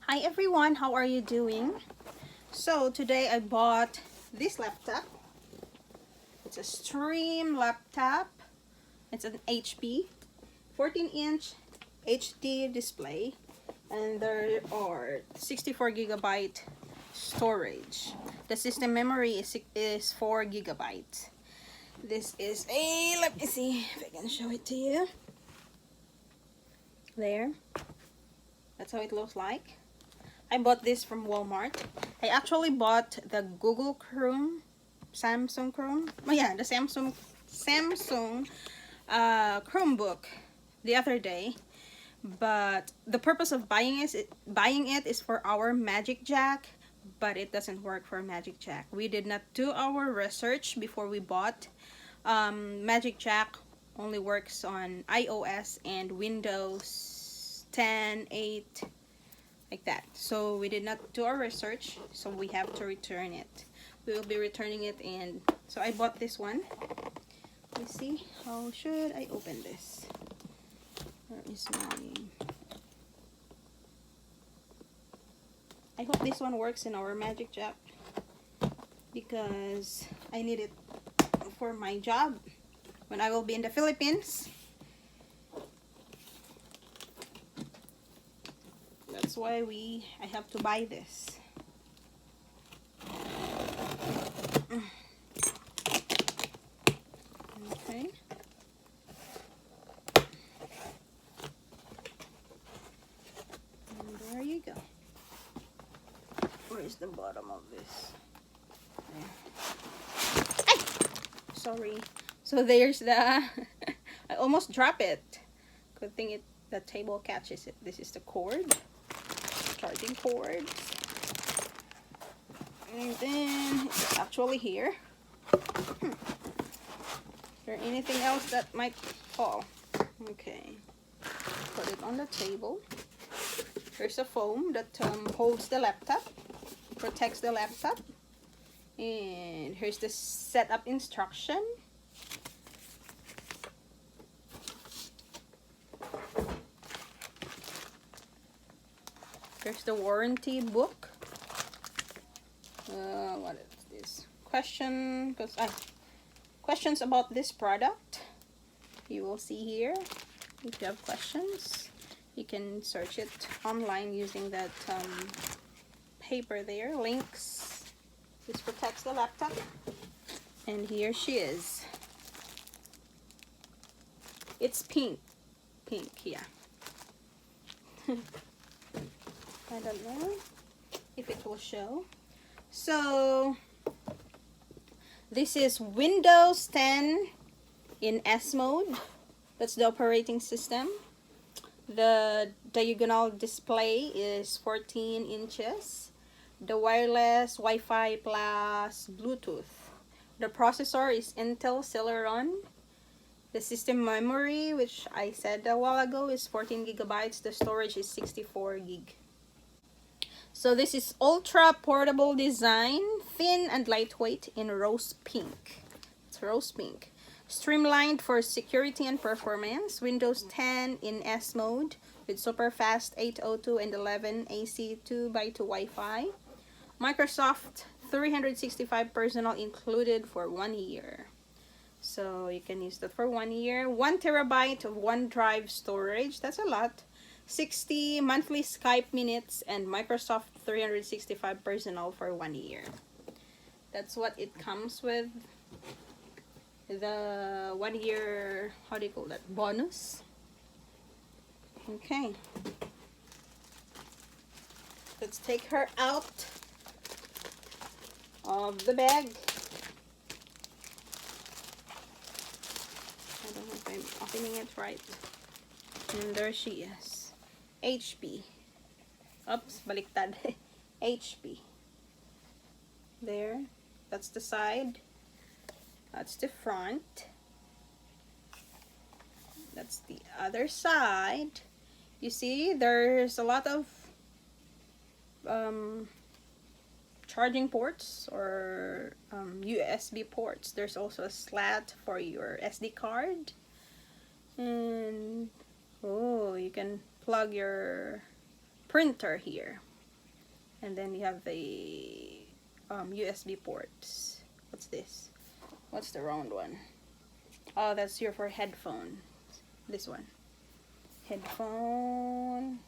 Hi everyone, how are you doing? So today I bought this laptop. It's a Stream laptop. It's an HP 14-inch HD display, and there are 64 GB storage. The system memory is 4 GB. This is a, let me see if I can show it to you. There. That's how it looks like. I bought this from Walmart. I actually bought the Google Chrome, Samsung Chrome. Oh yeah, the Samsung Chromebook the other day. But the purpose of buying it is for our Magic Jack, but it doesn't work for Magic Jack. We did not do our research before we bought. Magic Jack only works on iOS and Windows 10, 8, like that. So we did not do our research, so we have to return it. We will be returning it, and so I bought this one. Let me see, how should I open this? Where is my... I hope this one works in our Magic Jack, because I need it for my job when I will be in the Philippines. That's why I have to buy this. Okay. And there you go. Where is the bottom of this? There. Ay! Sorry. So there's the I almost dropped it. Good thing the table catches it. This is the cord. Charging cords, and then it's actually here. Is there anything else that might fall? Okay, put it on the table. There's a foam that holds the laptop, protects the laptop, and here's the setup instruction. There's the warranty book. What is this? Questions about this product. You will see here. If you have questions, you can search it online using that paper there. Links. This protects the laptop. And here she is. It's pink. Pink, yeah. I don't know if it will show. So this is Windows 10 in S mode. That's the operating system. The diagonal display is 14 inches. The wireless Wi-Fi plus Bluetooth. The processor is Intel Celeron. The system memory, which I said a while ago, is 14 GB. The storage is 64 GB. So this is ultra portable design, thin and lightweight in Rosepink. It's Rosepink. Streamlined for security and performance. Windows 10 in S mode with super fast 802 and 11 AC 2x2 Wi-Fi. Microsoft 365 personal included for 1 year. So you can use that for 1 year. 1 TB of OneDrive storage. That's a lot. 60 monthly Skype minutes and Microsoft 365 personal for 1 year. That's what it comes with. The 1 year, how do you call that, bonus. Okay, let's take her out of the bag. I don't know if I'm opening it right. And there she is. HP. Oops, baliktad. HP. There. That's the side. That's the front. That's the other side. You see, there's a lot of charging ports or USB ports. There's also a slot for your SD card. And oh, you can plug your printer here. And then you have the USB ports. What's this? What's the round one? Oh, that's your for headphone. This one. Headphone.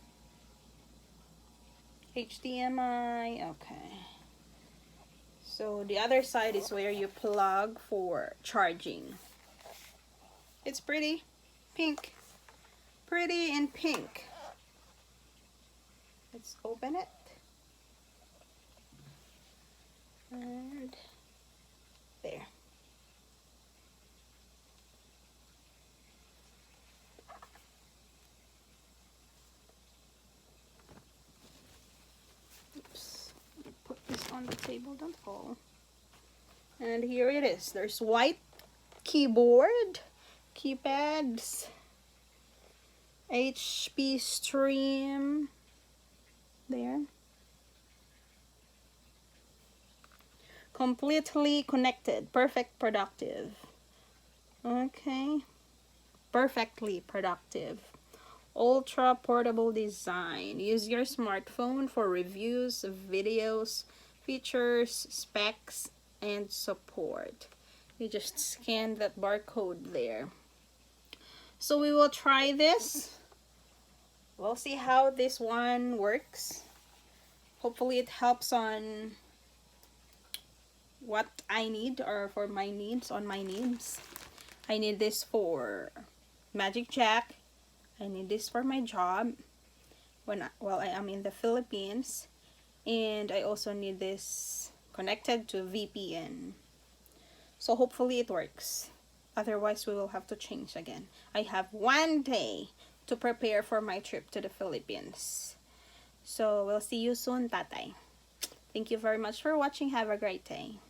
HDMI. Okay. So the other side is where you plug for charging. It's pretty. Pink. Pretty and pink. Let's open it. And there. Oops. Put this on the table, don't fall. And here it is. There's white keyboard, keypads, HP stream there. Completely connected, perfect productive. Okay, perfectly productive. Ultra portable design. Use your smartphone for reviews, videos, features, specs, and support. You just scan that barcode there. So we will try this. We'll see how this one works. Hopefully it helps on what I need, or for my needs, on my needs. I need this for Magic Jack. I need this for my job while I am in the Philippines. And I also need this connected to VPN. So hopefully it works. Otherwise we will have to change again. I have 1 day to prepare for my trip to the Philippines. So we'll see you soon, Tatay. Thank you very much for watching. Have a great day.